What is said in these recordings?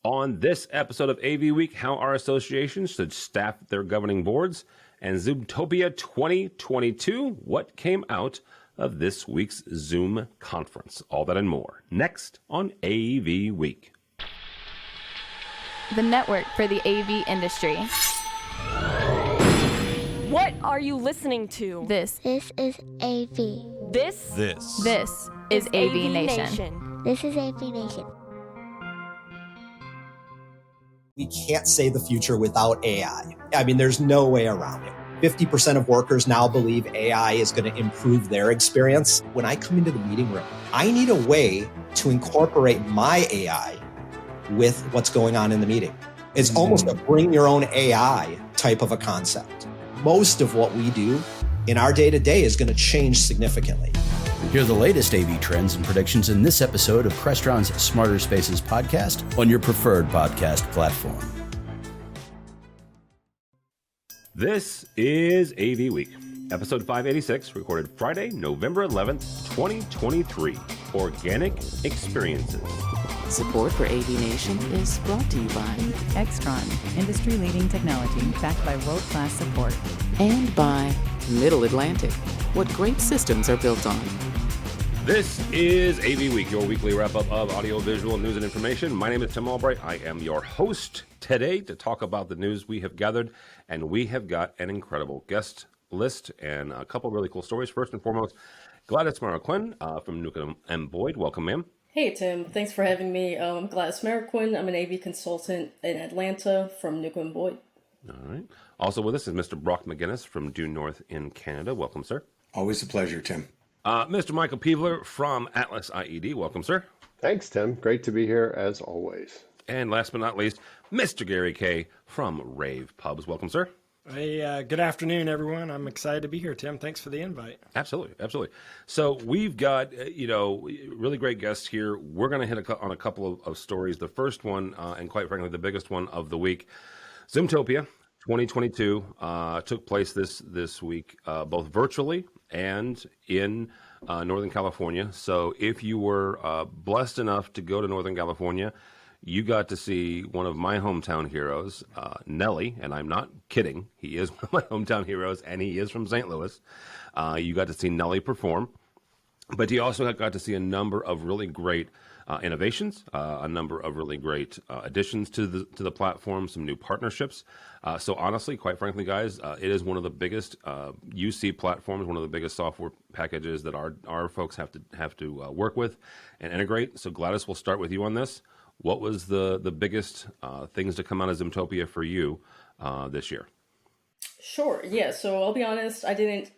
On this episode of AV Week, how our associations should staff their governing boards, and Zoomtopia 2022, what came out of this week's Zoom conference. All that and more, next on AV Week. The network for the AV industry. What are you listening to? This is AV. This is AVNation. This is AVNation. We can't say the future without AI. I mean, there's no way around it. 50% of workers now believe AI is going to improve their experience. When I come into the meeting room, I need a way to incorporate my AI with what's going on in the meeting. It's almost a bring your own AI type of a concept. Most of what we do in our day-to-day is going to change significantly. Hear the latest AV trends and predictions in this episode of Crestron's Smarter Spaces podcast on your preferred podcast platform. This is AV Week, episode 586, recorded Friday, November 11th, 2023. Organic Experiences. Support for AVNation is brought to you by Extron, industry-leading technology backed by world-class support. And by Middle Atlantic, what great systems are built on. This is AV Week, your weekly wrap-up of audio-visual news and information. My name is Tim Albright. I am your host today to talk about the news we have gathered, and we have got an incredible guest list and a couple really cool stories. First and foremost, Gladys Marroquin from Newcomb & Boyd. Welcome, ma'am. Hey, Tim. Thanks for having me. I'm Gladys Marroquin. I'm an AV consultant in Atlanta from Newcomb & Boyd. All right. Also with us is Mr. Brock McGinnis from Due North in Canada. Welcome, sir. Always a pleasure, Tim. Mr. Michael Peveler from Atlas IED. Welcome, sir. Thanks, Tim. Great to be here as always. And last but not least, Mr. Gary Kayye from Rave Pubs. Welcome, sir. Hey, good afternoon, everyone. I'm excited to be here, Tim. Thanks for the invite. Absolutely, absolutely. So we've got, really great guests here. We're going to hit on a couple of stories. The first one, and quite frankly, the biggest one of the week, Zoomtopia 2022 took place this week, both virtually and in Northern California. So if you were blessed enough to go to Northern California, you got to see one of my hometown heroes, Nelly, and I'm not kidding. He is one of my hometown heroes, and he is from St. Louis. You got to see Nelly perform, but you also got to see a number of really great innovations, a number of really great additions to the platform, some new partnerships. So honestly, quite frankly, guys, it is one of the biggest UC platforms, one of the biggest software packages that our folks have to work with and integrate. So Gladys, we'll start with you on this. What was the biggest things to come out of Zoomtopia for you this year? Sure. Yeah. So I'll be honest, I didn't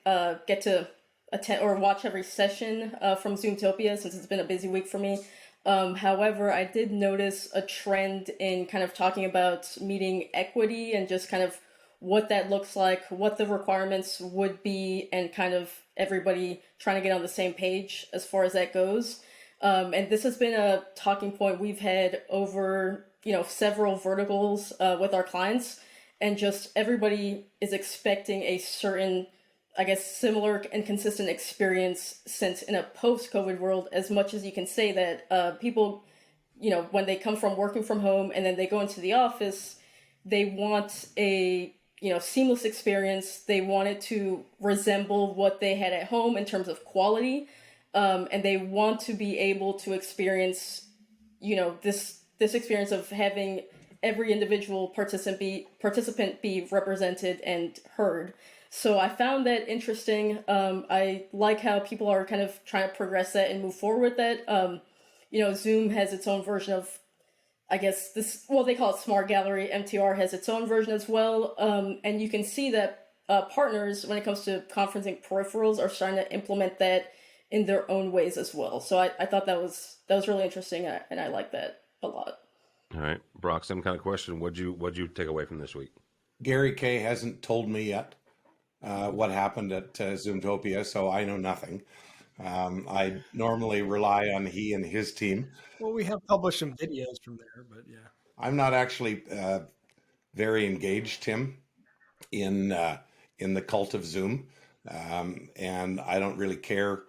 get to attend or watch every session from Zoomtopia since it's been a busy week for me. However, I did notice a trend in kind of talking about meeting equity and just kind of what that looks like, what the requirements would be, and kind of everybody trying to get on the same page as far as that goes. And this has been a talking point we've had over, several verticals with our clients, and just everybody is expecting a certain, I guess, similar and consistent experience since in a post-COVID world, as much as you can say that people, when they come from working from home and then they go into the office, they want a, seamless experience. They want it to resemble what they had at home in terms of quality. And they want to be able to experience, this experience of having every individual participant be represented and heard. So I found that interesting. I like how people are kind of trying to progress that and move forward with that. Zoom has its own version of, I guess, they call it Smart Gallery. MTR has its own version as well. And you can see that partners, when it comes to conferencing peripherals, are starting to implement that in their own ways as well. So I thought that was really interesting, and I like that a lot. All right, Brock, same kind of question. What'd you take away from this week? Gary Kayye hasn't told me yet what happened at Zoomtopia, so I know nothing. I normally rely on he and his team. Well, we have published some videos from there, but yeah. I'm not actually very engaged, Tim, in the cult of Zoom, and I don't really care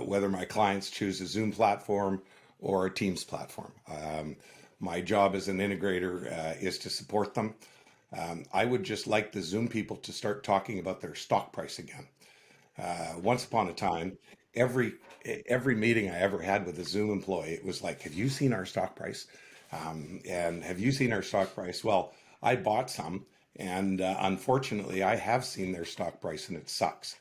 whether my clients choose a Zoom platform or a Teams platform. My job as an integrator is to support them. I would just like the Zoom people to start talking about their stock price again. Once upon a time, every meeting I ever had with a Zoom employee, it was like, have you seen our stock price? And have you seen our stock price? Well, I bought some, and unfortunately, I have seen their stock price, and it sucks.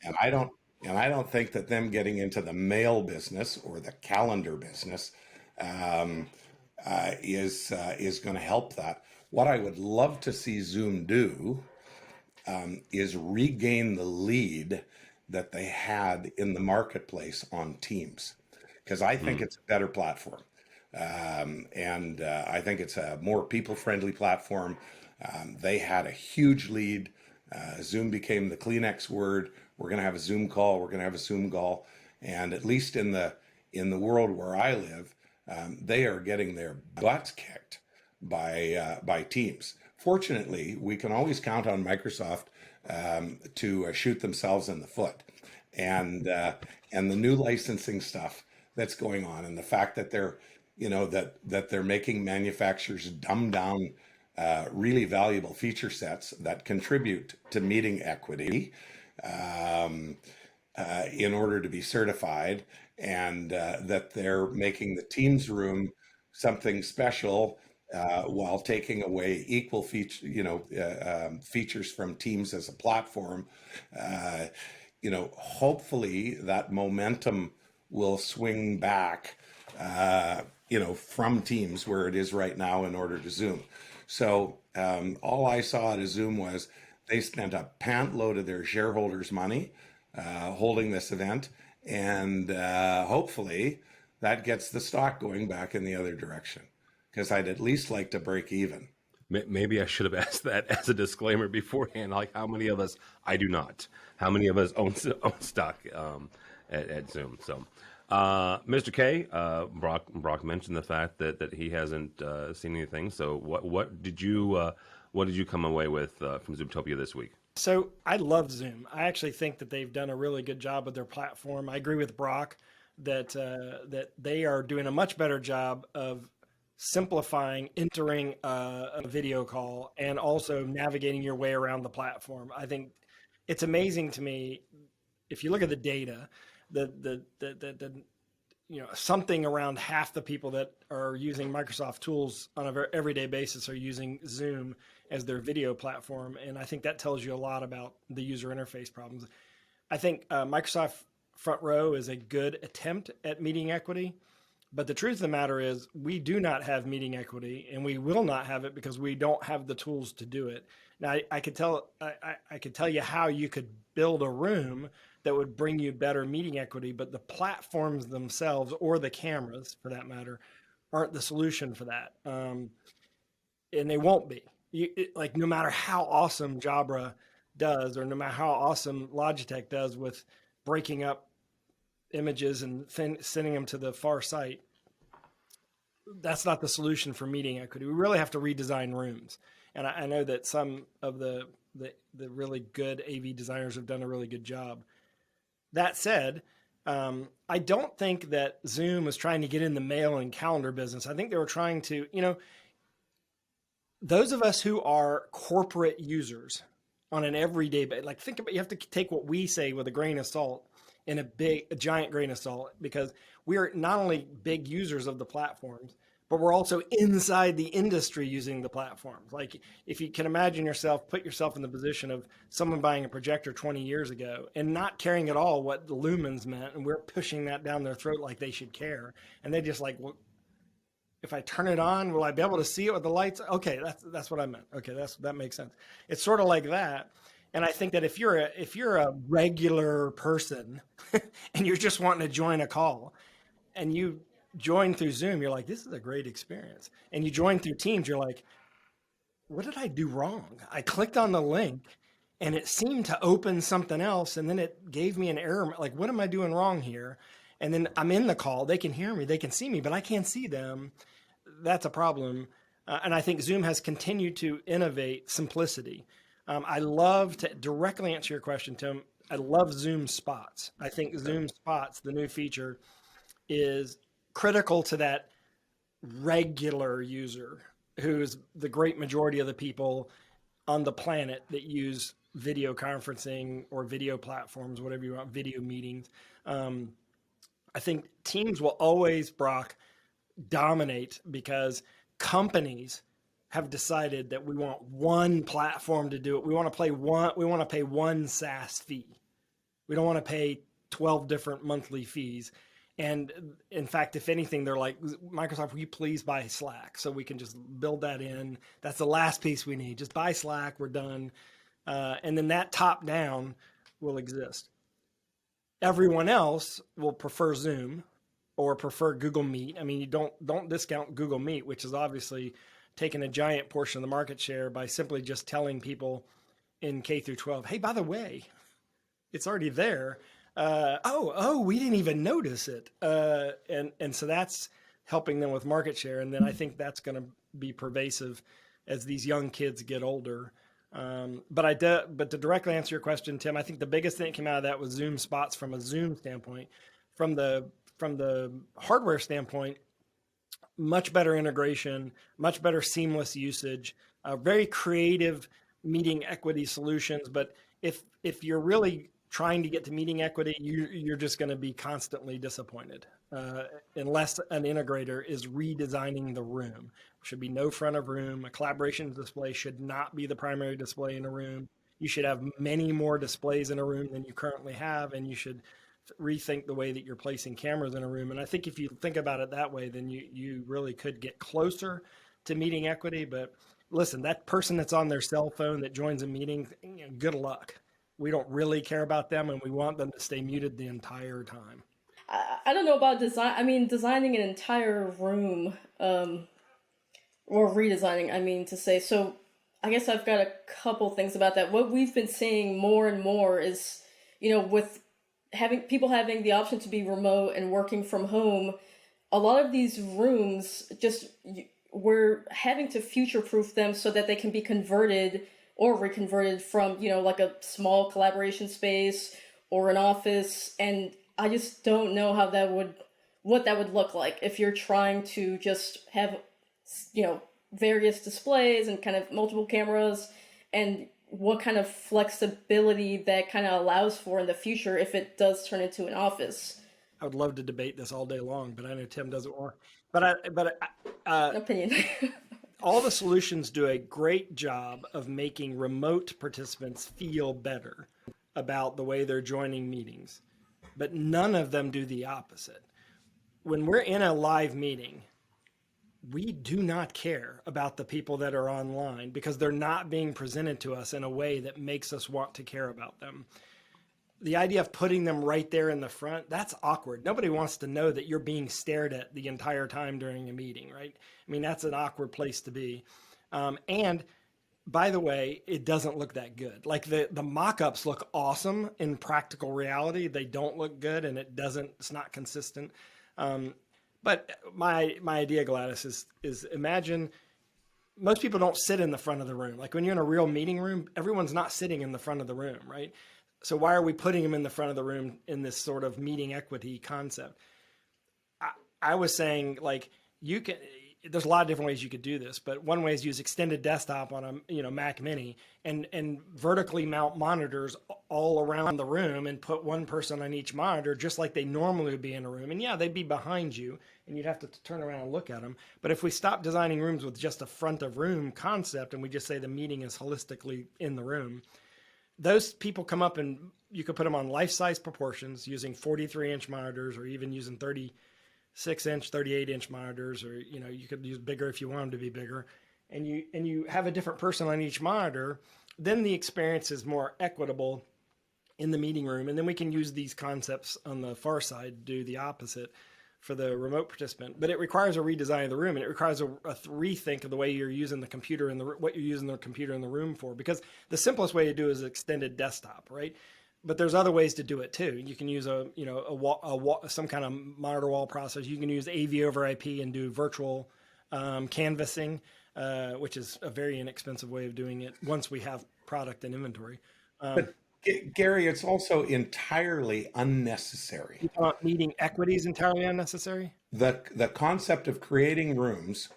And I don't think that them getting into the mail business or the calendar business is going to help that. What I would love to see Zoom do is regain the lead that they had in the marketplace on Teams, because I think it's a better platform. And I think it's a more people-friendly platform. They had a huge lead. Zoom became the Kleenex word. We're going to have a Zoom call. We're going to have a Zoom call. And at least in the world where I live, they are getting their butts kicked by Teams. Fortunately, we can always count on Microsoft to shoot themselves in the foot, and the new licensing stuff that's going on, and the fact that they're that they're making manufacturers dumb down really valuable feature sets that contribute to meeting equity in order to be certified, and that they're making the Teams room something special while taking away equal features from Teams as a platform. Hopefully that momentum will swing back, from Teams where it is right now in order to Zoom. So all I saw at Zoom was they spent a pant load of their shareholders' money holding this event, and hopefully that gets the stock going back in the other direction, because I'd at least like to break even. Maybe I should have asked that as a disclaimer beforehand. Like, how many of us? I do not. How many of us own stock at Zoom? So, Mr. K, Brock mentioned the fact that he hasn't seen anything. So, what did you come away with from Zoomtopia this week? So I love Zoom. I actually think that they've done a really good job with their platform. I agree with Brock that they are doing a much better job of simplifying entering a video call and also navigating your way around the platform. I think it's amazing to me, if you look at the data, something around half the people that are using Microsoft tools on an everyday basis are using Zoom as their video platform. And I think that tells you a lot about the user interface problems. I think Microsoft Front Row is a good attempt at meeting equity. But the truth of the matter is we do not have meeting equity, and we will not have it because we don't have the tools to do it. Now, I could tell you how you could build a room that would bring you better meeting equity, but the platforms themselves, or the cameras for that matter, aren't the solution for that. And they won't be. No matter how awesome Jabra does, or no matter how awesome Logitech does with breaking up images and sending them to the far site, that's not the solution for meeting equity. We really have to redesign rooms. And I know that some of the really good AV designers have done a really good job. That said, I don't think that Zoom was trying to get in the mail and calendar business. I think they were trying to, those of us who are corporate users on an everyday basis, like, think about, you have to take what we say with a grain of salt, in a giant grain of salt, because we are not only big users of the platforms, but we're also inside the industry using the platforms. Like, if you can imagine put yourself in the position of someone buying a projector 20 years ago and not caring at all what the lumens meant, and we're pushing that down their throat like they should care. And they just like, well, if I turn it on, will I be able to see it with the lights? Okay, that's what I meant. Okay, that makes sense. It's sort of like that. And I think that if you're a regular person and you're just wanting to join a call, and you join through Zoom, you're like, this is a great experience. And you join through Teams, you're like, what did I do wrong? I clicked on the link and it seemed to open something else, and then it gave me an error. Like, what am I doing wrong here? And then I'm in the call. They can hear me, they can see me, but I can't see them. That's a problem. And I think Zoom has continued to innovate simplicity. I love, to directly answer your question, Tim, I love Zoom Spots. I think Zoom Spots, the new feature, is critical to that regular user, who's the great majority of the people on the planet that use video conferencing or video platforms, whatever you want, video meetings. I think Teams will always, Brock, dominate because companies have decided that we want one platform to do it. We want to pay one SaaS fee. We don't want to pay 12 different monthly fees. And in fact, if anything, they're like, Microsoft, will you please buy Slack so we can just build that in? That's the last piece we need. Just buy Slack, we're done. And then that top down will exist. Everyone else will prefer Zoom or prefer Google Meet. I mean, you don't discount Google Meet, which is obviously taking a giant portion of the market share by simply just telling people in K through 12, hey, by the way, it's already there. We didn't even notice it. And so that's helping them with market share. And then I think that's going to be pervasive as these young kids get older. But to directly answer your question, Tim, I think the biggest thing that came out of that was Zoom spots from a Zoom standpoint. From the hardware standpoint, much better integration, much better seamless usage, very creative meeting equity solutions. But if you're really trying to get to meeting equity, you're just going to be constantly disappointed unless an integrator is redesigning the room. There should be no front of room. A collaboration display should not be the primary display in a room. You should have many more displays in a room than you currently have, and you should rethink the way that you're placing cameras in a room. And I think if you think about it that way, then you really could get closer to meeting equity. But listen, that person that's on their cell phone that joins a meeting, good luck. We don't really care about them, and we want them to stay muted the entire time. I don't know about design. I mean, designing an entire room, or redesigning, I mean to say. So I guess I've got a couple things about that. What we've been seeing more and more is, with having the option to be remote and working from home, a lot of these rooms we're having to future-proof them so that they can be converted or reconverted from, like a small collaboration space or an office. And I just don't know what that would look like if you're trying to just have, various displays and kind of multiple cameras, and what kind of flexibility that kind of allows for in the future if it does turn into an office. I would love to debate this all day long, but I know Tim doesn't want. Opinion. All the solutions do a great job of making remote participants feel better about the way they're joining meetings, but none of them do the opposite. When we're in a live meeting, we do not care about the people that are online because they're not being presented to us in a way that makes us want to care about them. The idea of putting them right there in the front, that's awkward. Nobody wants to know that you're being stared at the entire time during a meeting, right? I mean, that's an awkward place to be. And by the way, it doesn't look that good. Like the mock-ups look awesome in practical reality. They don't look good, and it's not consistent. But my idea, Gladys, is imagine most people don't sit in the front of the room. Like when you're in a real meeting room, everyone's not sitting in the front of the room, right? So why are we putting them in the front of the room in this sort of meeting equity concept? I was saying, like, there's a lot of different ways you could do this, but one way is use extended desktop on a Mac Mini and vertically mount monitors all around the room and put one person on each monitor, just like they normally would be in a room. And yeah, they'd be behind you and you'd have to turn around and look at them. But if we stop designing rooms with just a front of room concept and we just say the meeting is holistically in the room, those people come up and you could put them on life-size proportions using 43-inch monitors or even using 36-inch, 38-inch monitors, or you could use bigger if you want them to be bigger, and you have a different person on each monitor. Then the experience is more equitable in the meeting room, and then we can use these concepts on the far side to do the opposite for the remote participant. But it requires a redesign of the room, and it requires a rethink of the way you're using the computer and what you're using the computer in the room for. Because the simplest way to do it is extended desktop, right? But there's other ways to do it too. You can use some kind of monitor wall process. You can use AV over IP and do virtual canvassing, which is a very inexpensive way of doing it once we have product and inventory. But Gary, it's also entirely unnecessary. You thought meeting equity is entirely unnecessary? the concept of creating rooms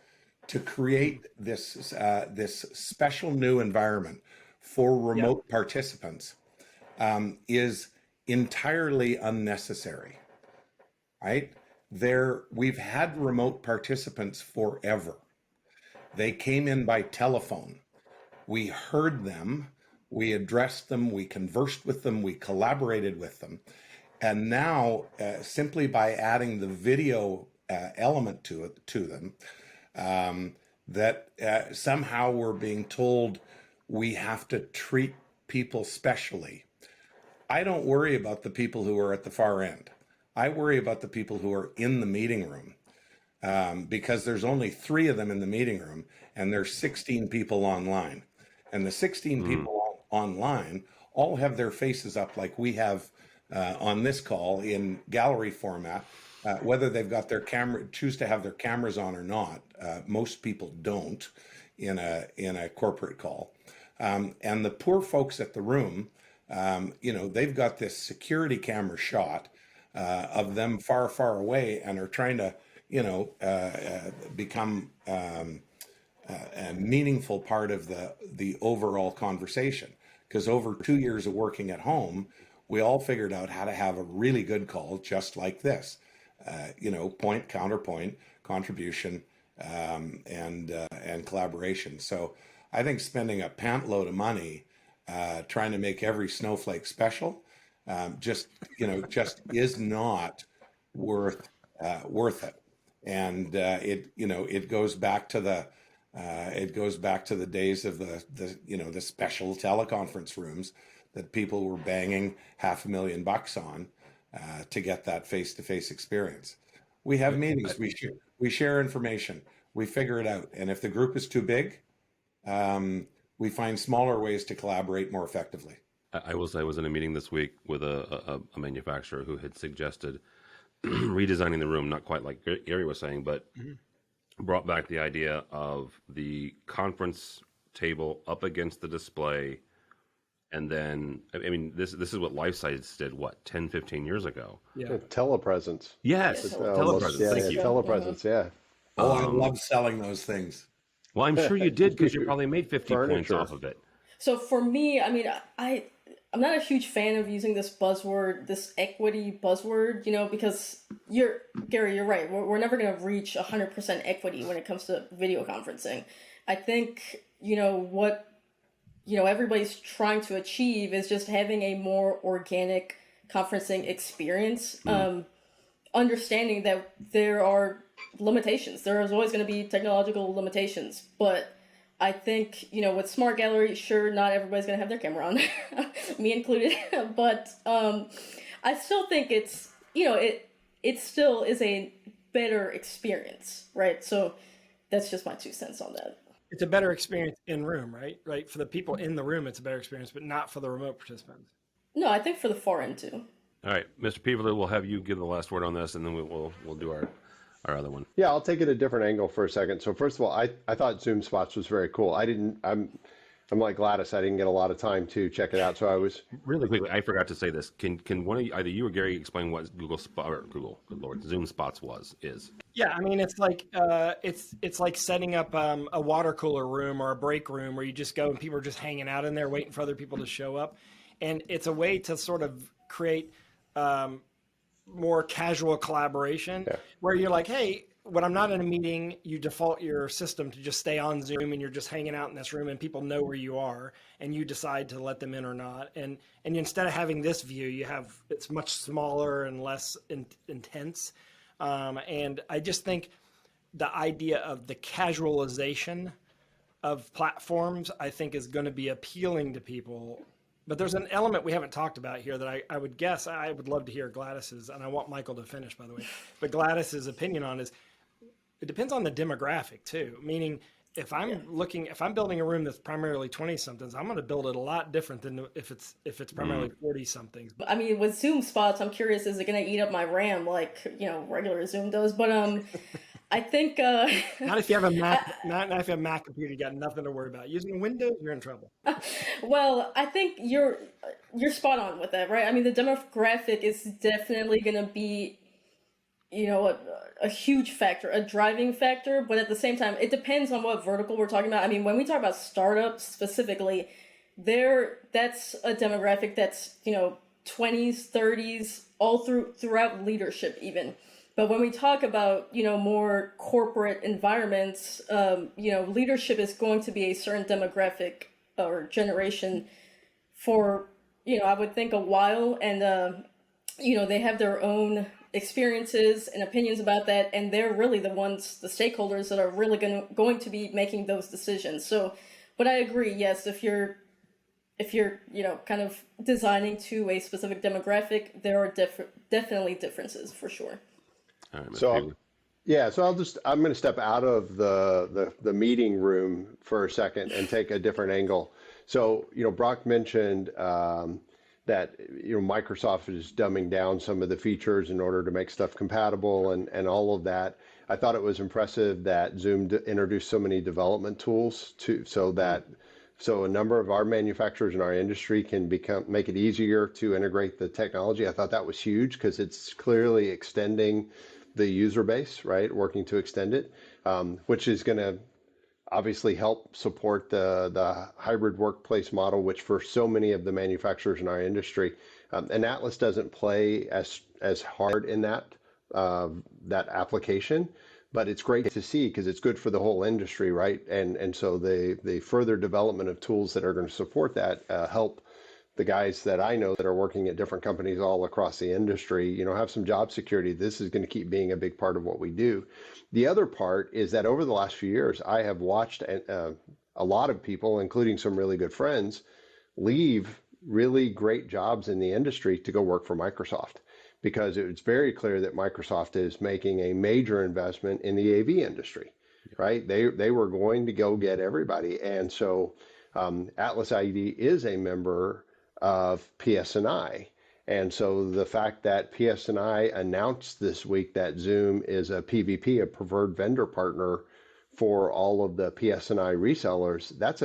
to create this special new environment for remote participants is entirely unnecessary, right? We've had remote participants forever. They came in by telephone. We heard them, we addressed them, we conversed with them, we collaborated with them. And now, simply by adding the video element to them, somehow we're being told we have to treat people specially. I don't worry about the people who are at the far end. I worry about the people who are in the meeting room, because there's only 3 of them in the meeting room, and there's 16 people online. And the 16 people online all have their faces up like we have on this call in gallery format, whether they've got their choose to have their cameras on or not. Most people don't in a corporate call. And the poor folks at the room, they've got this security camera shot of them far, far away, and are trying to, become a meaningful part of the overall conversation. Because over 2 years of working at home, we all figured out how to have a really good call just like this. Point, counterpoint, contribution, and collaboration. So I think spending a pant load of money trying to make every snowflake special just is not worth it. And it goes back to the days of the special teleconference rooms that people were banging $500,000 on to get that face-to-face experience. We have meetings, we share information, we figure it out, and if the group is too big, we find smaller ways to collaborate more effectively. I will say I was in a meeting this week with a manufacturer who had suggested redesigning the room, not quite like Gary was saying, but brought back the idea of the conference table up against the display. And then, I mean, this is what LifeSites did, 10, 15 years ago? Yeah. Telepresence. Yes, telepresence. Thank you. Telepresence, yeah. Oh, I love selling those things. Well, I'm sure you did, because you probably made 50 points off of it. So for me, I mean, I'm not a huge fan of using this buzzword, this equity buzzword, because Gary, you're right. We're never going to reach 100% equity when it comes to video conferencing. I think, what everybody's trying to achieve is just having a more organic conferencing experience, understanding that there are limitations. There is always going to be technological limitations, but I think, with Smart Gallery, sure, not everybody's going to have their camera on, me included, but I still think it's, it still is a better experience, right? So that's just my 2 cents on that. It's a better experience in room, right? Right. For the people in the room, it's a better experience, but not for the remote participants. No, I think for the far end too. All right, Mr. Peveler, we'll have you give the last word on this, and then we'll do our other one. Yeah, I'll take it a different angle for a second. So first of all, I thought Zoom Spots was very cool. I'm like Gladys. I didn't get a lot of time to check it out, so I was really quickly. I forgot to say this. Can one of you, either you or Gary, explain what Zoom Spots is? Yeah, I mean, it's like it's like setting up a water cooler room or a break room where you just go and people are just hanging out in there waiting for other people to show up, and it's a way to sort of create more casual collaboration where you're like, hey, when I'm not in a meeting, you default your system to just stay on Zoom and you're just hanging out in this room and people know where you are and you decide to let them in or not. And instead of having this view, it's much smaller and less intense. And I just think the idea of the casualization of platforms, I think, is going to be appealing to people. But there's an element we haven't talked about here that I would guess I would love to hear Gladys's, and I want Michael to finish, by the way, but Gladys's opinion on is it depends on the demographic too. Meaning if I'm building a room that's primarily 20 somethings, I'm going to build it a lot different than if it's primarily 40 somethings. I mean, with Zoom Spots, I'm curious, is it going to eat up my RAM like, regular Zoom does? But I think not if you have a Mac. Not if you have a Mac computer, you got nothing to worry about. Using Windows, you're in trouble. Well, I think you're spot on with that, right? I mean, the demographic is definitely going to be a huge factor, a driving factor, but at the same time, it depends on what vertical we're talking about. I mean, when we talk about startups specifically, that's a demographic that's 20s, 30s, all throughout leadership even. But when we talk about more corporate environments, leadership is going to be a certain demographic or generation for I would think a while, and they have their own experiences and opinions about that, and they're really the stakeholders that are really going to be making those decisions. So, but I agree, yes, if you're kind of designing to a specific demographic, there are definitely differences for sure. So I'm going to step out of the meeting room for a second and take a different angle. So, Brock mentioned that Microsoft is dumbing down some of the features in order to make stuff compatible and all of that. I thought it was impressive that Zoom introduced so many development tools so a number of our manufacturers in our industry can make it easier to integrate the technology. I thought that was huge because it's clearly extending the user base, right? Working to extend it, which is going to obviously help support the hybrid workplace model, which for so many of the manufacturers in our industry, and Atlas doesn't play as hard in that application, but it's great to see because it's good for the whole industry, right? And so the further development of tools that are going to support that help the guys that I know that are working at different companies all across the industry, have some job security. This is going to keep being a big part of what we do. The other part is that over the last few years, I have watched a lot of people, including some really good friends, leave really great jobs in the industry to go work for Microsoft, because it's very clear that Microsoft is making a major investment in the AV industry, right? They were going to go get everybody. And so Atlas ID is a member of PSNI. And so the fact that PSNI announced this week that Zoom is a PVP, a preferred vendor partner for all of the PSNI resellers, that's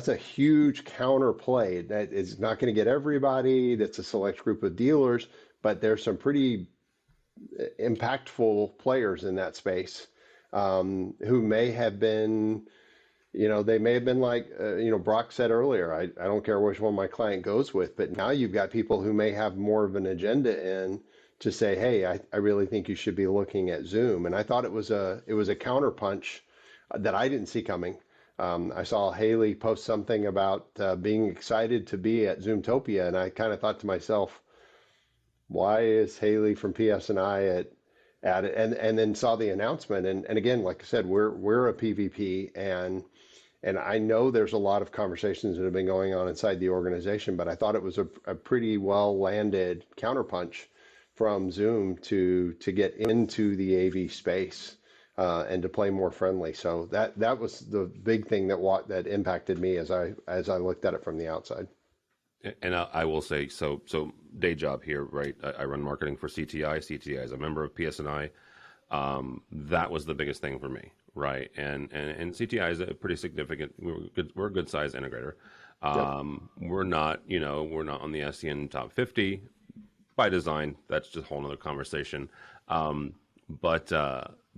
a huge counterplay. That is not going to get everybody. That's a select group of dealers, but there's some pretty impactful players in that space who may have been, they may have been like, Brock said earlier, I don't care which one my client goes with, but now you've got people who may have more of an agenda in to say, hey, I really think you should be looking at Zoom. And I thought it was a counterpunch that I didn't see coming. I saw Haley post something about being excited to be at Zoomtopia, and I kind of thought to myself, why is Haley from PSNI at it? And then saw the announcement, and again, like I said, we're a PVP, and I know there's a lot of conversations that have been going on inside the organization, but I thought it was a pretty well landed counterpunch from Zoom to get into the AV space and to play more friendly. So that was the big thing that impacted me as I looked at it from the outside. And I will say, so day job here, right? I run marketing for CTI. CTI is a member of PSNI. That was the biggest thing for me, right? And CTI is a pretty significant. We're a good size integrator. We're not on the SCN top 50 by design. That's just a whole nother conversation. But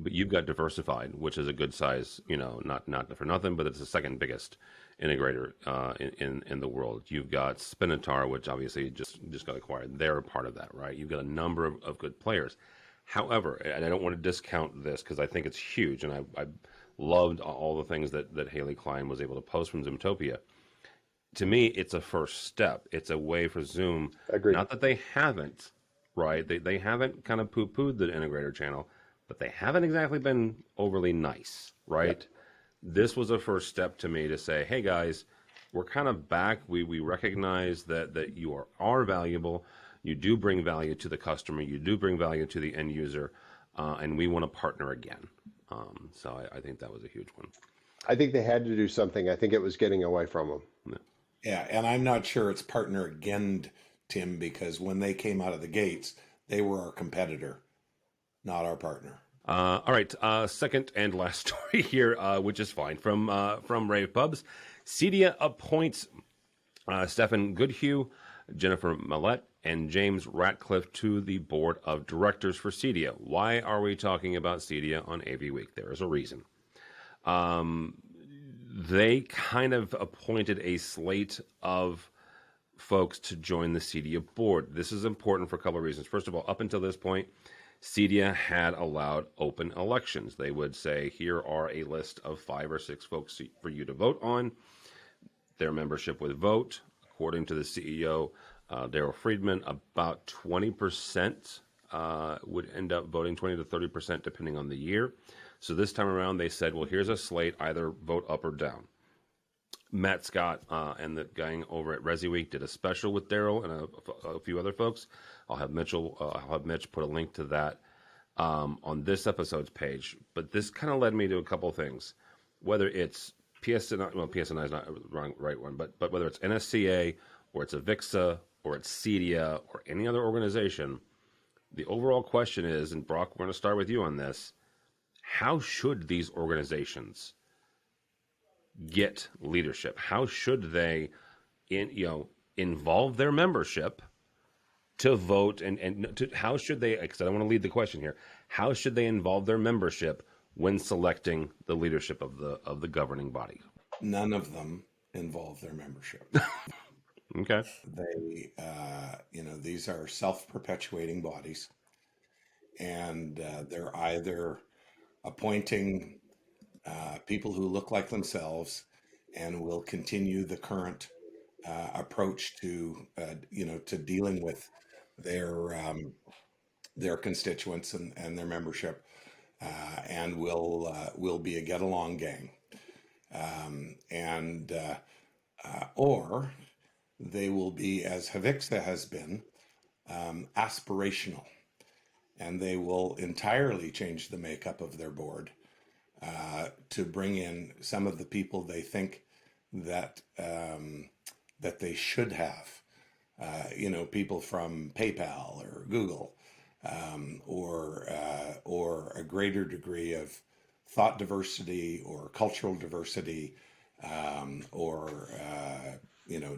you've got Diversified, which is a good size, not for nothing, but it's the second biggest integrator in the world. You've got Spinatar, which obviously just got acquired. They're a part of that, right? You've got a number of good players. However, and I don't want to discount this because I think it's huge, and I loved all the things that Haley Klein was able to post from Zoomtopia. To me, it's a first step. It's a way for Zoom. Agreed. Not that they haven't, right? They haven't kind of poo-pooed the integrator channel, but they haven't exactly been overly nice, right? Yep. This was a first step to me to say, hey guys, we're kind of back. We recognize that you are valuable. You do bring value to the customer. You do bring value to the end user, and we want to partner again. So I think that was a huge one. I think they had to do something. I think it was getting away from them. Yeah, and I'm not sure it's partner again, Tim, because when they came out of the gates, they were our competitor, not our partner. All right, second and last story here, which is fine, from Rave Pubs. CEDIA appoints Stefan Goodhue, Jennifer Millette, and James Ratcliffe to the board of directors for CEDIA. Why are we talking about CEDIA on AVWeek? There is a reason. They kind of appointed a slate of folks to join the CEDIA board. This is important for a couple of reasons. First of all, up until this point, CEDIA had allowed open elections. They would say, here are a list of 5 or 6 folks for you to vote on. Their membership would vote. According to the CEO, Daryl Friedman, about 20% would end up voting, 20 to 30% depending on the year. So this time around, they said, well, here's a slate, either vote up or down. Matt Scott and the gang over at ResiWeek did a special with Daryl and a few other folks. I'll have Mitch put a link to that on this episode's page. But this kind of led me to a couple of things. Whether it's PSNI, well, PSNI is not the right one, but whether it's NSCA or it's AVIXA or it's CEDIA or any other organization, the overall question is, and Brock, we're going to start with you on this, how should these organizations get leadership? How should they involve their membership to vote how should they, because I don't want to lead the question here, how should they involve their membership when selecting the leadership of the governing body? None of them involve their membership. Okay. They these are self-perpetuating bodies, and they're either appointing people who look like themselves and will continue the current approach to dealing with their constituents and their membership, and will be a get-along gang, or they will be, as AVIXA has been, aspirational, and they will entirely change the makeup of their board to bring in some of the people they think that they should have, people from PayPal or Google, or a greater degree of thought diversity or cultural diversity, or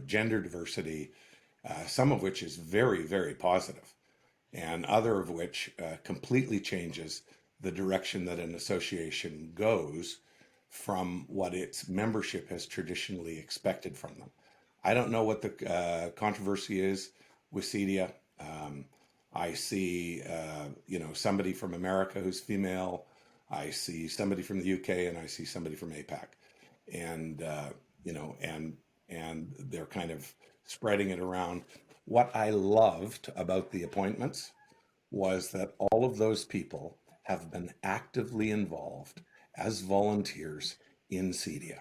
gender diversity, some of which is very, very positive, and other of which completely changes the direction that an association goes from what its membership has traditionally expected from them. I don't know what the controversy is with CEDIA. I see, somebody from America who's female. I see somebody from the UK, and I see somebody from APAC, and and they're kind of spreading it around. What I loved about the appointments was that all of those people have been actively involved as volunteers in CEDIA,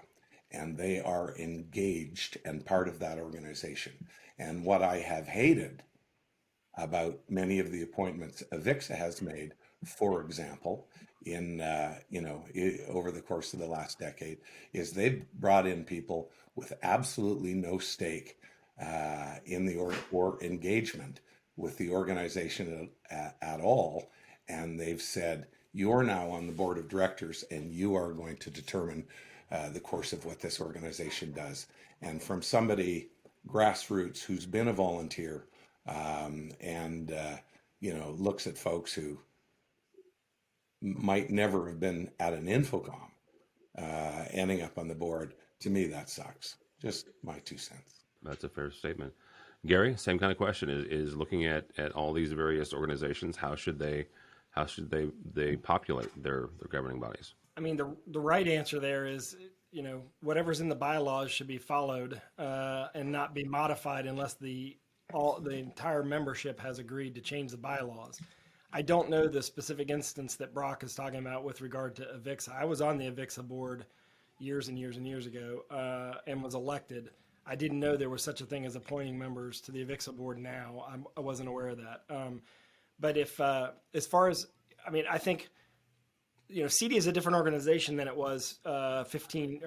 and they are engaged and part of that organization. And what I have hated about many of the appointments AVIXA has made, for example, in over the course of the last decade, is they've brought in people with absolutely no stake in the or engagement with the organization at all, and they've said, you're now on the board of directors and you are going to determine the course of what this organization does. And from somebody grassroots who's been a volunteer, and looks at folks who might never have been at an Infocom, ending up on the board, to me that sucks. Just my 2 cents. That's a fair statement. Gary, same kind of question, is looking at all these various organizations, how should they populate their governing bodies? I mean, the right answer there is, whatever's in the bylaws should be followed and not be modified unless the entire membership has agreed to change the bylaws. I don't know the specific instance that Brock is talking about with regard to AVIXA. I was on the AVIXA board years and years and years ago and was elected. I didn't know there was such a thing as appointing members to the AVIXA board now. I wasn't aware of that. But if, as far as, I think, CEDIA is a different organization than it was 15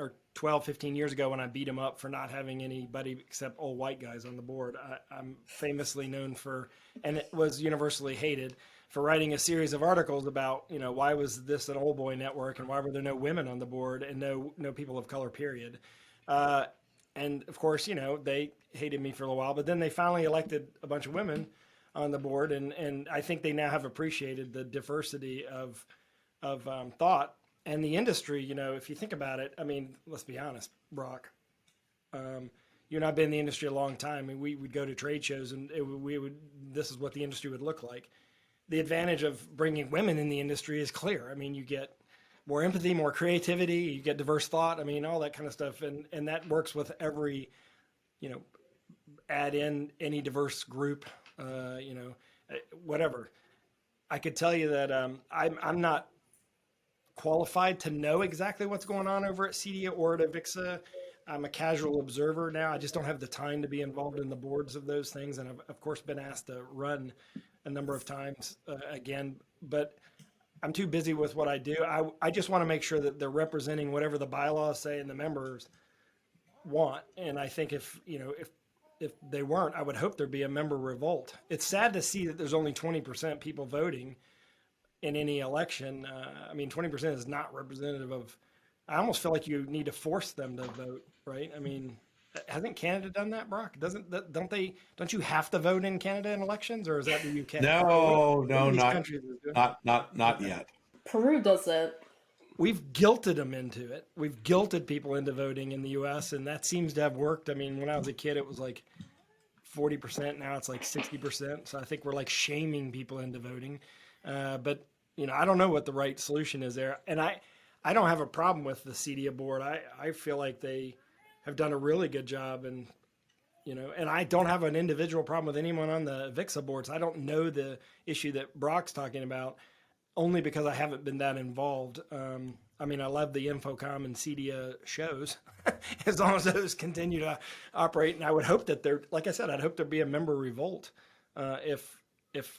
years ago when I beat them up for not having anybody except old white guys on the board. I'm famously known for, and it was universally hated, for writing a series of articles about, why was this an old boy network and why were there no women on the board and no people of color, period. And of course, they hated me for a little while, but then they finally elected a bunch of women on the board. And I think they now have appreciated the diversity of thought and the industry. If you think about it, I mean, let's be honest, Brock, you and I've been in the industry a long time, and we would go to trade shows, and this is what the industry would look like. The advantage of bringing women in the industry is clear. I mean, you get more empathy, more creativity, you get diverse thought. I mean, all that kind of stuff. And that works with every, add in any diverse group, whatever. I could tell you that I'm not qualified to know exactly what's going on over at CEDIA or at AVIXA. I'm a casual observer now. I just don't have the time to be involved in the boards of those things. And I've, of course, been asked to run a number of times again, but I'm too busy with what I do. I just want to make sure that they're representing whatever the bylaws say and the members want. And I think if they weren't, I would hope there'd be a member revolt. It's sad to see that there's only 20% people voting in any election. 20% is not representative of, I almost feel like you need to force them to vote, right? I mean, hasn't Canada done that, Brock? Don't you have to vote in Canada in elections, or is that the UK? No, not yet. Peru does that. We've guilted them into it. We've guilted people into voting in the US, and that seems to have worked. I mean, when I was a kid, it was like 40%. Now it's like 60%. So I think we're like shaming people into voting. But I don't know what the right solution is there. And I don't have a problem with the CEDIA board. I feel like they have done a really good job, and I don't have an individual problem with anyone on the AVIXA boards. I don't know the issue that Brock's talking about, only because I haven't been that involved. I love the Infocom and CEDIA shows, as long as those continue to operate. And I would hope that like I said, I'd hope there'd be a member revolt if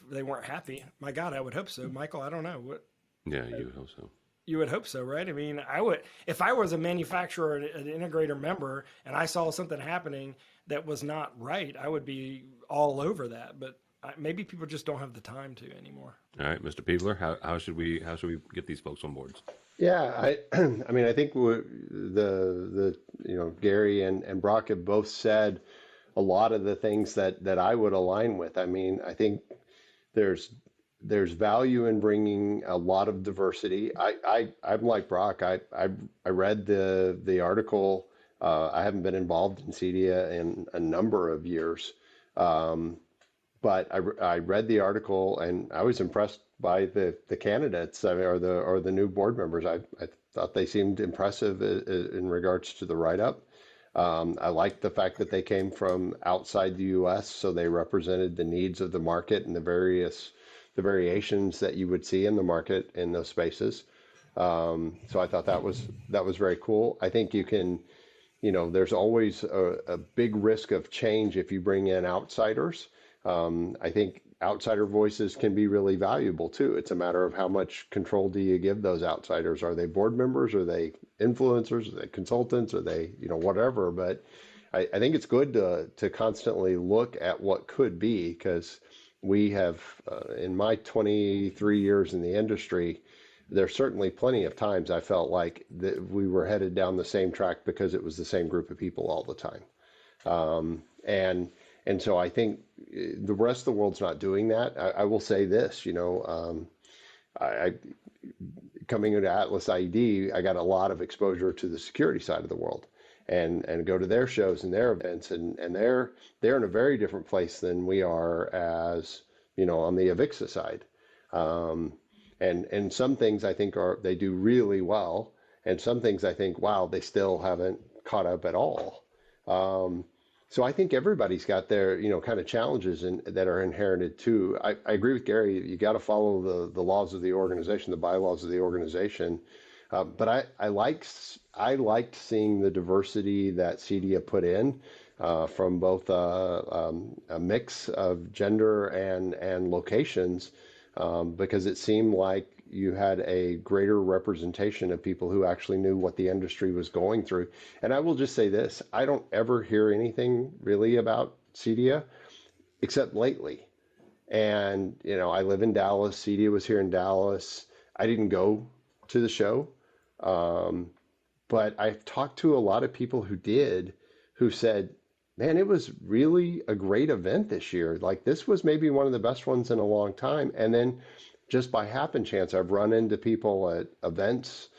they weren't happy. My God, I would hope so. Michael, I don't know. Yeah, you would hope so. You would hope so, right? I mean, I would, if I was a manufacturer or an integrator member and I saw something happening that was not right, I would be all over that. But maybe people just don't have the time to anymore. All right, Mr. Peveler, how should we get these folks on boards? Yeah, I think Gary and Brock have both said a lot of the things that I would align with. I mean, I think there's value in bringing a lot of diversity. I'm like Brock. I read the article. I haven't been involved in CEDIA in a number of years, but I read the article and I was impressed by the candidates or the new board members. I thought they seemed impressive in regards to the write-up. I liked the fact that they came from outside the U.S., so they represented the needs of the market and the variations that you would see in the market in those spaces. So I thought that was very cool. I think you can, there's always a big risk of change if you bring in outsiders. I think outsider voices can be really valuable too. It's a matter of how much control do you give those outsiders? Are they board members? Are they influencers? Are they consultants? Are they, whatever? But I think it's good to constantly look at what could be, because we have, in my 23 years in the industry, there's certainly plenty of times I felt like that we were headed down the same track because it was the same group of people all the time. And so I think the rest of the world's not doing that. I will say this, I coming into Atlas IED, I got a lot of exposure to the security side of the world, and go to their shows and their events, and they're in a very different place than we are as, on the AVIXA side. And some things I think they do really well, and some things I think, wow, they still haven't caught up at all. So I think everybody's got their, kind of challenges that are inherited too. I agree with Gary. You got to follow the laws of the organization, the bylaws of the organization. But I liked seeing the diversity that CEDIA put in from both a mix of gender and locations, because it seemed like you had a greater representation of people who actually knew what the industry was going through. And I will just say this, I don't ever hear anything really about CEDIA except lately. And, I live in Dallas. CEDIA was here in Dallas. I didn't go to the show. But I've talked to a lot of people who did, who said, man, it was really a great event this year. Like, this was maybe one of the best ones in a long time. And then just by happen chance, I've run into people at events.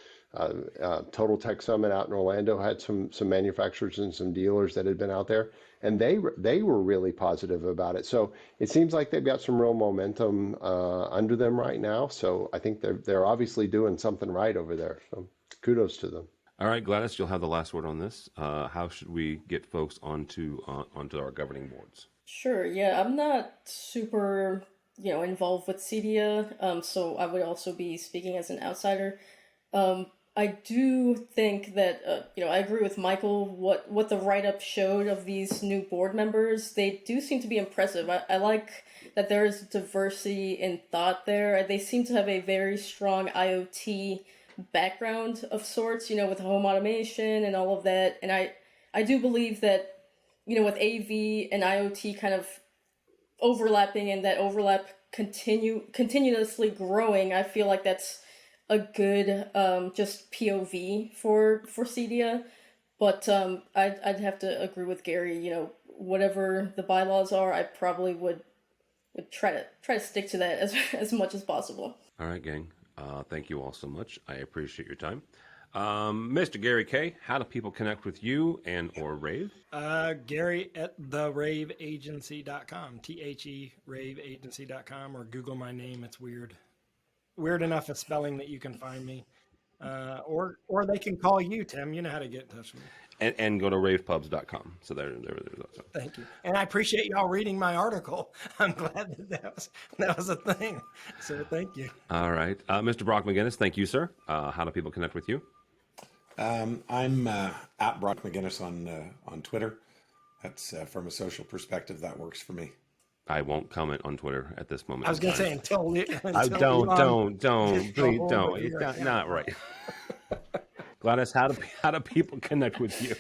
Total Tech Summit out in Orlando had some manufacturers and some dealers that had been out there, and they were really positive about it. So it seems like they've got some real momentum under them right now. So I think they're obviously doing something right over there. So kudos to them. All right, Gladys, you'll have the last word on this. How should we get folks onto our governing boards? Sure. Yeah, I'm not super involved with CEDIA, so I would also be speaking as an outsider. I do think that, I agree with Michael, what the write-up showed of these new board members. They do seem to be impressive. I like that there is diversity in thought there. They seem to have a very strong IoT background of sorts, with home automation and all of that. And I do believe that, with AV and IoT kind of overlapping and that overlap continuously growing, I feel like that's a good just POV for CEDIA, but I'd have to agree with Gary. Whatever the bylaws are, I probably would try to stick to that as much as possible. All right, gang. Thank you all so much. I appreciate your time. Mr. Gary Kayye, how do people connect with you and or Rave? Gary at theraveagency.com, THE raveagency.com, or Google my name. It's weird enough a spelling that you can find me, or they can call you, Tim. You know how to get in touch with me. And go to ravepubs.com. So there's Thank you, and I appreciate y'all reading my article. I'm glad that was a thing. So thank you. All right, Mr. Brock McGinnis, thank you, sir. How do people connect with you? I'm at Brock McGinnis on Twitter. That's from a social perspective, that works for me. I won't comment on Twitter at this moment. I was going to say until please don't. It's not right. Gladys, how do people connect with you?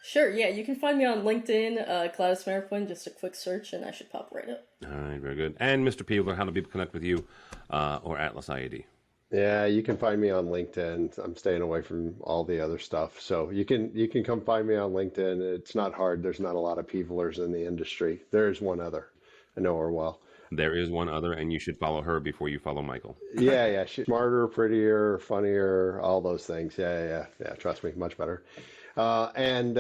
Sure, yeah, you can find me on LinkedIn, Gladys Marroquin, just a quick search, and I should pop right up. All right, very good. And Mr. Peveler, how do people connect with you or Atlas IAD? Yeah, you can find me on LinkedIn. I'm staying away from all the other stuff. So you can come find me on LinkedIn. It's not hard. There's not a lot of Pevelers in the industry. There's one other. I know her well. There is one other, and you should follow her before you follow Michael. Yeah. She's smarter, prettier, funnier, all those things. Yeah. Trust me, much better. And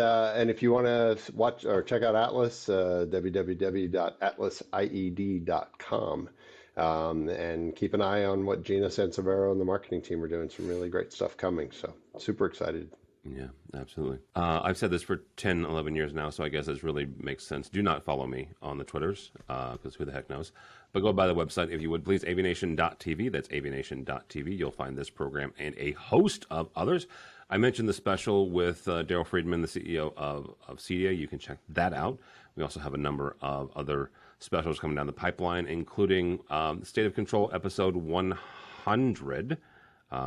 if you want to watch or check out Atlas, www.atlasIED.com. And keep an eye on what Gina Sansevero and the marketing team are doing. Some really great stuff coming. So super excited. Yeah, absolutely. I've said this for 10, 11 years now, so I guess this really makes sense. Do not follow me on the Twitters, because who the heck knows. But go by the website, if you would, please, AVNation.tv. That's AVNation.tv. You'll find this program and a host of others. I mentioned the special with Daryl Friedman, the CEO of CEDIA. You can check that out. We also have a number of other specials coming down the pipeline, including State of Control episode 100,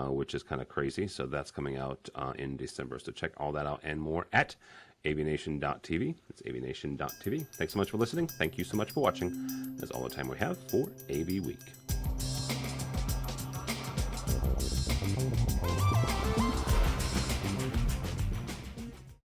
which is kind of crazy. So that's coming out in December. So check all that out and more at avnation.tv. It's avnation.tv. Thanks so much for listening. Thank you so much for watching. That's all the time we have for AV Week.